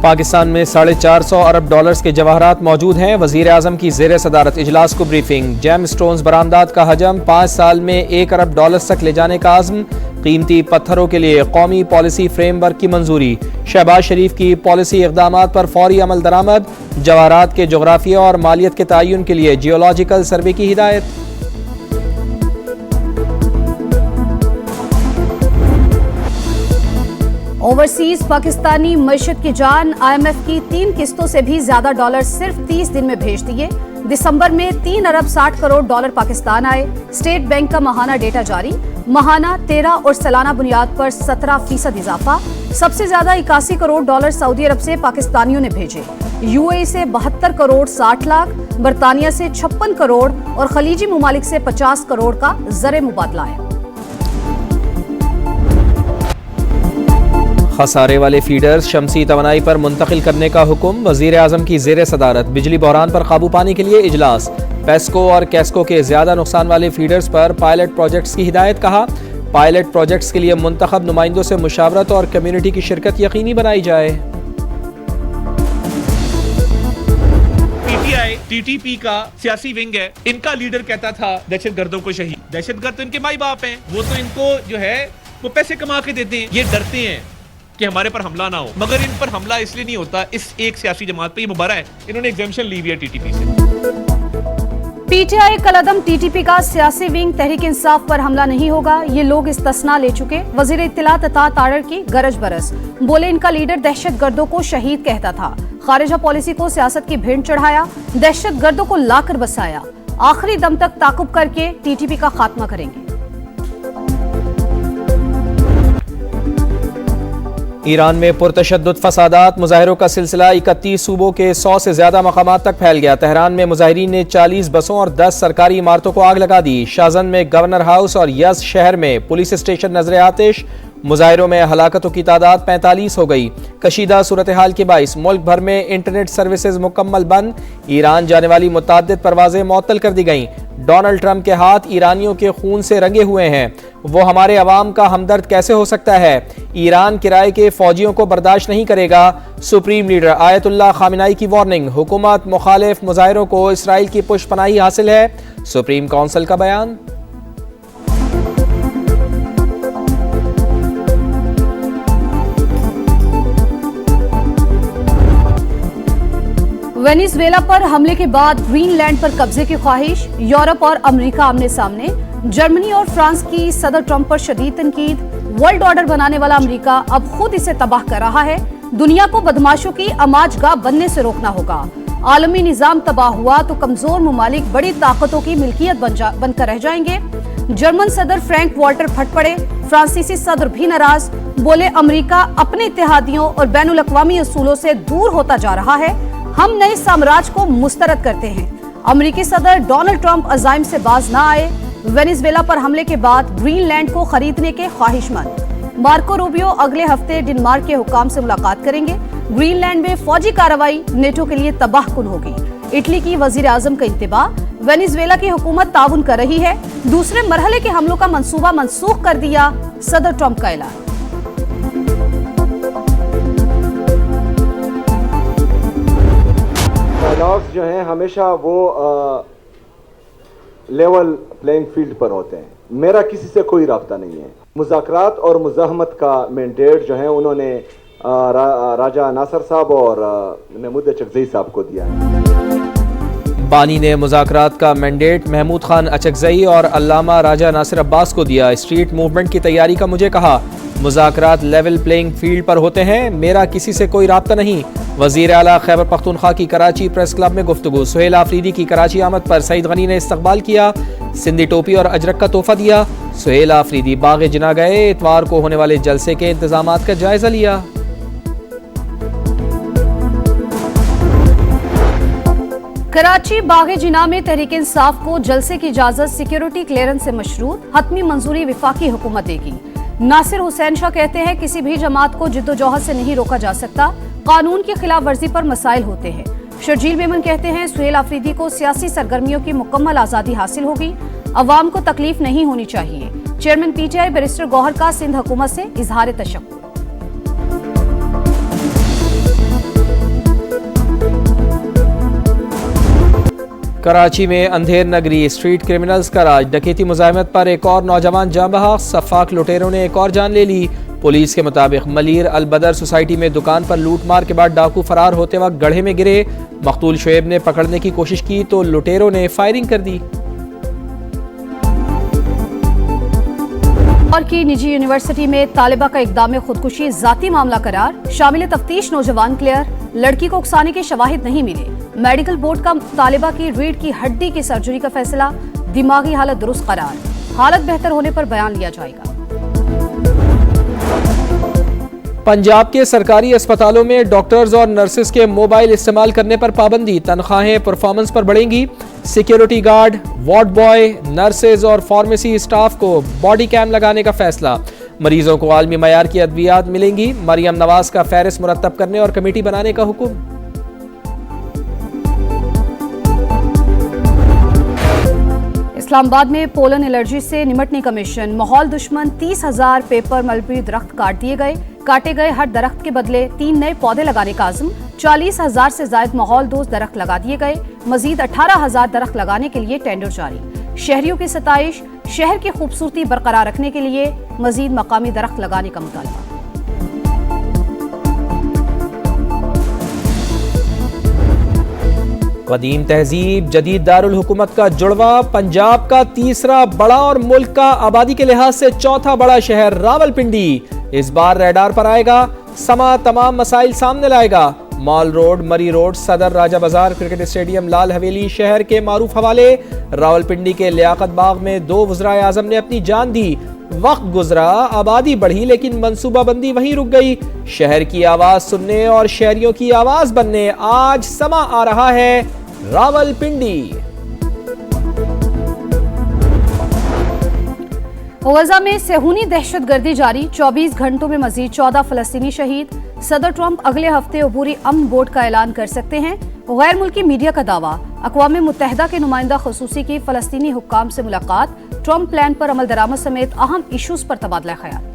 पाकिस्तान में 450 अरब डॉलर्स के जवाहरात मौजूद हैं। वजीर आजम की जेर सदारत इजलास को ब्रीफिंग। जेम स्टोन्स बरामदात का हजम 5 साल में 1 अरब डॉलर्स तक ले जाने का आज़म। कीमती पत्थरों के लिए कौमी पॉलिसी फ्रेमवर्क की मंजूरी। शहबाज शरीफ की पॉलिसी इक़दामात पर फौरी अमल दरामद। जवाहरात के जोग्राफिया और मालियत के तयन के लिए जियोलॉजिकल सर्वे की हिदायत। ओवरसीज पाकिस्तानी मईशत की जान। IMF की 3 किस्तों से भी ज्यादा डॉलर सिर्फ 30 दिन में भेज दिए। दिसंबर में 3 अरब 60 करोड़ डॉलर पाकिस्तान आए। स्टेट बैंक का माहाना डेटा जारी। माहाना 13 और सालाना बुनियाद पर 17% इजाफा। सबसे ज्यादा 81 करोड़ डॉलर सऊदी अरब से पाकिस्तानियों ने भेजे। UAE से 72 करोड़ 60 लाख, बरतानिया से 56 करोड़ और खलीजी ममालिक से 50 करोड़ का ज़र मुबादला है। खसारे वाले फीडर्स शमसी तवानाई पर मुंतकिल करने का हुक्म। वजीर आजम की जेर सदारत बिजली बहरान पर काबू पाने के लिए इजलास। पेस्को और कैस्को के ज्यादा नुकसान वाले फीडर्स पर पायलट प्रोजेक्ट्स की हिदायत। कहा पायलट प्रोजेक्ट्स के लिए मुंतखब नुमाइंदों से मुशावरत और कम्युनिटी की शिरकत यकीनी बनाई जाए। TTP का सियासी विंग है, इनका लीडर कहता था दहशतगर्दों को शहीद। दहशतगर्द तो इनके माई बाप हैं, वो तो इनको जो है वो पैसे कमा के देते हैं। ये डरते हैं कि हमारे पर हमला ना हो, मगर इन पर हमला इसलिए नहीं होता, इस एक सियासी जमात पे ये मुबारक है, इन्होंने एग्जेम्पशन ली हुई है TTP से। PTI कलअदम TTP का सियासी विंग तहरीक इंसाफ पर हमला नहीं होगा, ये लोग इस्तिस्ना ले चुके। वजीर इत्तलात अता तारड़ की गरज बरस। बोले इनका लीडर दहशतगर्दों को शहीद कहता था। खारिजा पॉलिसी को सियासत की भेंट चढ़ाया, दहशतगर्दों को लाकर बसाया। आखिरी दम तक ताकुब करके TTP का खात्मा करेंगे। ईरान में पुरतशद्दुद फसादात। मुजाहिरों का सिलसिला 31 सूबों के 100 से ज्यादा मकामात तक फैल गया। तेहरान में मुजाहिरीन ने 40 बसों और 10 सरकारी इमारतों को आग लगा दी। शाजन में गवर्नर हाउस और यज़ शहर में पुलिस स्टेशन नजर आतिश। मुजाहिरों में हलाकतों की तादाद 45 हो गई। कशीदा सूरत हाल के बाइस मुल्क भर में इंटरनेट सर्विसेज मुकम्मल बंद। ईरान जाने वाली मुतअद्दिद परवाजें मुअत्तल कर दी गईं। डोनाल्ड ट्रंप के हाथ ईरानियों के खून से रंगे हुए हैं, वो हमारे अवाम का हमदर्द कैसे हो सकता है। ईरान किराए के फौजियों को बर्दाश्त नहीं करेगा। सुप्रीम लीडर आयतुल्लाह खामिनाई की वार्निंग। हुकूमत मुखालिफ मुजाहिरों को इसराइल की पुष्पनाही हासिल है। सुप्रीम काउंसिल का बयान। वेनेजुएला पर हमले के बाद ग्रीनलैंड पर कब्जे की ख्वाहिश। यूरोप और अमेरिका आमने सामने। जर्मनी और फ्रांस की सदर ट्रंप पर शदीद तनकीद। वर्ल्ड ऑर्डर बनाने वाला अमेरिका अब खुद इसे तबाह कर रहा है। दुनिया को बदमाशों की अमाजगाह बनने से रोकना होगा। आलमी निजाम तबाह हुआ तो कमजोर ममालिक बड़ी ताकतों की मिल्कियत बनकर रह जाएंगे। जर्मन सदर फ्रैंक वॉल्टर फट पड़े। फ्रांसीसी सदर भी नाराज। बोले अमेरिका अपने इत्तेहादियों और बैनुल अक़वामी उसूलों से दूर होता जा रहा है। हम नए साम्राज्य को मुस्तरद करते हैं। अमेरिकी सदर डोनाल्ड ट्रंप अज़ाइम से बाज ना आए। वेनेजुएला पर हमले के बाद ग्रीनलैंड को खरीदने के ख्वाहिशमंद। मार्को रूबियो अगले हफ्ते डेनमार्क के हुकाम से मुलाकात करेंगे। ग्रीनलैंड में फौजी कार्रवाई नेटो के लिए तबाहकुन होगी। इटली की वजीर आजम का इंतबाह। वेनेजुएला की हुकूमत ताउन कर रही है। दूसरे मरहले के हमलों का मंसूबा मनसूख कर दिया, सदर ट्रंप का ऐलान। डायलॉग्स जो हैं हमेशा वो लेवल प्लेइंग फील्ड पर होते हैं। मेरा किसी से कोई राब्ता नहीं है। मुज़ाकरात और मुज़ाहमत का मैंडेट जो है उन्होंने राजा नासर साहब और महमूद अचकज़ई साहब को दिया है। बानी ने मुज़ाकरात का मैंडेट महमूद खान अचकज़ई और अल्लामा राजा नासिर अब्बास को दिया। स्ट्रीट मूवमेंट की तैयारी का मुझे कहा। मुज़ाकरात लेवल प्लेइंग फील्ड पर होते हैं, मेरा किसी से कोई राब्ता नहीं। वज़ीर आला खैबर पख्तूनख्वा की कराची प्रेस क्लब में गुफ्तगू। सुहेल आफरीदी की कराची आमद पर सईद गनी ने इस्तकबाल किया। सिंधी टोपी और अजरक का तोहफा दिया। सुहेल आफरीदी बाग जिना गए। इतवार को होने वाले जलसे के इंतजामात का जायजा लिया। कराची बागे जिना में तहरीक इंसाफ को जलसे की इजाजत सिक्योरिटी क्लियरेंस से मशरूत। हतमी मंजूरी विफाकी हुकूमत देगी। नासिर हुसैन शाह कहते हैं किसी भी जमात को जिद्दोजहद से नहीं रोका जा सकता। कानून की खिलाफ वर्जी पर मसाइल होते हैं। शर्जील मेमन कहते हैं सुहेल आफरीदी को सियासी सरगर्मियों की मुकम्मल आज़ादी हासिल होगी। अवाम को तकलीफ नहीं होनी चाहिए। चेयरमैन PTI बैरिस्टर गौहर का सिंध हुकूमत से इजहार तशक्कुर। कराची में अंधेर नगरी स्ट्रीट क्रिमिनल्स का राज, डकैती मुजाहिमत पर एक और नौजवान जाँ बहक, सफाक लुटेरों ने एक और जान ले ली। पुलिस के मुताबिक मलीर अल बदर सोसाइटी में दुकान पर लूटमार के बाद डाकू फरार होते वक्त गड्ढे में गिरे। मकतूल शुएब ने पकड़ने की कोशिश की तो लुटेरों ने फायरिंग कर दी। और की निजी यूनिवर्सिटी में तालिबा का इकदाम खुदकुशी जाती मामला करार, शामिल तफ्तीश नौजवान क्लियर, लड़की को उकसाने के शवाहिद नहीं मिले। मेडिकल बोर्ड का तालिबा की रीढ़ की हड्डी की सर्जरी का फैसला, दिमागी हालत दुरुस्त करार, हालत बेहतर होने पर बयान लिया जाएगा। पंजाब के सरकारी अस्पतालों में डॉक्टर्स और नर्सेस के मोबाइल इस्तेमाल करने पर पाबंदी, तनख्वाहें परफॉर्मेंस पर बढ़ेंगी। Security guard, ward boy, nurses और फार्मेसी स्टाफ को बॉडी कैम लगाने का फैसला। मरीजों को आलमी मयार की अद्वियात मिलेंगी। मरियम नवाज का फहरिस्त मुरतब करने और कमेटी बनाने का हुक्म। इस्लामाबाद में पोलन एलर्जी से निमटने का मिशन, माहौल दुश्मन 30,000 पेपर मलबरी दरख्त काट दिए गए। काटे गए हर दरख्त के बदले 3 नए पौधे लगाने का आज़म। 40,000 से जायद माहौल दोस्त दरख्त लगा दिए गए। मजीद 18,000 दरख्त लगाने के लिए टेंडर जारी। शहरियों की सताइश, शहर की खूबसूरती बरकरार रखने के लिए मजीद मकामी दरख्त लगाने का मुतालबा। कदीम तहजीब, जदीद दारुल हुकूमत का जुड़वा, पंजाब का तीसरा बड़ा और मुल्क का आबादी के लिहाज से चौथा बड़ा शहर रावलपिंडी इस बार रडार पर आएगा। समा तमाम मसाइल सामने लाएगा। मॉल रोड, मरी रोड, सदर, राजा बाजार, क्रिकेट स्टेडियम, लाल हवेली शहर के मारूफ हवाले। रावलपिंडी के लियाकत बाग में 2 वज़राए आज़म ने अपनी जान दी। वक्त गुजरा, आबादी बढ़ी, लेकिन मंसूबाबंदी वहीं रुक गई। शहर की आवाज सुनने और शहरियों की आवाज बनने आज समा आ रहा है रावलपिंडी। गजा में सेहूनी दहशतगर्दी जारी, 24 घंटों में मजीद 14 फलस्तीनी शहीद। सदर ट्रंप अगले हफ्ते अबूरी अमन बोर्ड का ऐलान कर सकते हैं। गैर मुल्की मीडिया का दावा, अक़वाम मुत्तहिदा के नुमाइंदा खसूसी की फलस्तीनी हुक्काम से मुलाकात, ट्रंप प्लान पर अमल दरामद समेत अहम इशूज पर तबादला ख्याल।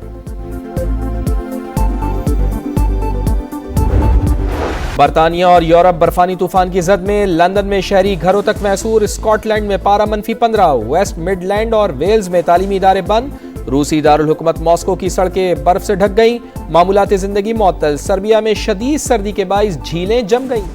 बरतानिया और यूरोप बर्फानी तूफान की जद में, लंदन में शहरी घरों तक मैसूर, स्कॉटलैंड में पारा -15, वेस्ट मिडलैंड और वेल्स में तालीमी इदारे बंद। रूसी दारुल हुकूमत मॉस्को की सड़कें बर्फ से ढक गईं। मामूलात जिंदगी मुअत्तल। सर्बिया में शदीद सर्दी के बाइस झीलें जम गईं।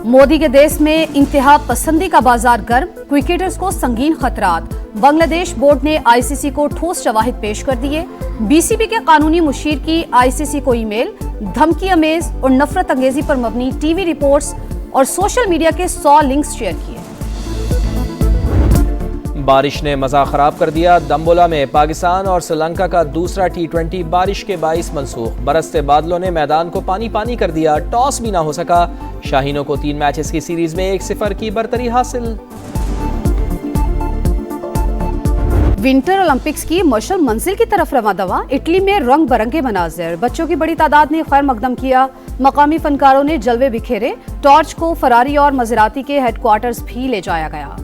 मोदी के देश में इंतहा पसंदी का बाजार गर्म, क्रिकेटर्स को संगीन खतरात। बांग्लादेश बोर्ड ने आईसीसी को ठोस शवाहिद पेश कर दिए। बीसीबी के कानूनी मुशीर की आईसीसी को ईमेल, धमकी अमेज और नफरत अंगेजी पर मबनी टीवी रिपोर्ट्स और सोशल मीडिया के 100 लिंक्स शेयर किए। बारिश ने मजा खराब कर दिया। दम्बोला में पाकिस्तान और श्रीलंका का दूसरा T20 बारिश के बाइस मनसूख। बरसते बादलों ने मैदान को पानी पानी कर दिया। टॉस भी ना हो सका। शाहीनों को 3 मैचेस की सीरीज में 1-0 की बरतरी हासिल। विंटर ओलंपिक्स की मशअल मंजिल की तरफ रवां दवा। इटली में रंग बिरंगे मनाजिर, बच्चों की बड़ी तादाद ने खैर मकदम किया। मकामी फनकारों ने जलवे बिखेरे। टॉर्च को फरारी और मज़राती के हेडक्वार्टर्स भी ले जाया गया।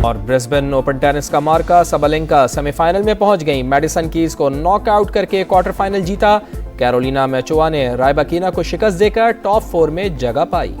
और ब्रिस्बेन ओपन टेनिस का मार्का, सबलेंका सेमीफाइनल में पहुंच गई। मैडिसन कीज को नॉकआउट करके क्वार्टर फाइनल जीता। कैरोलिना मैचोवा ने रायबाकिना को शिकस्त देकर टॉप 4 में जगह पाई।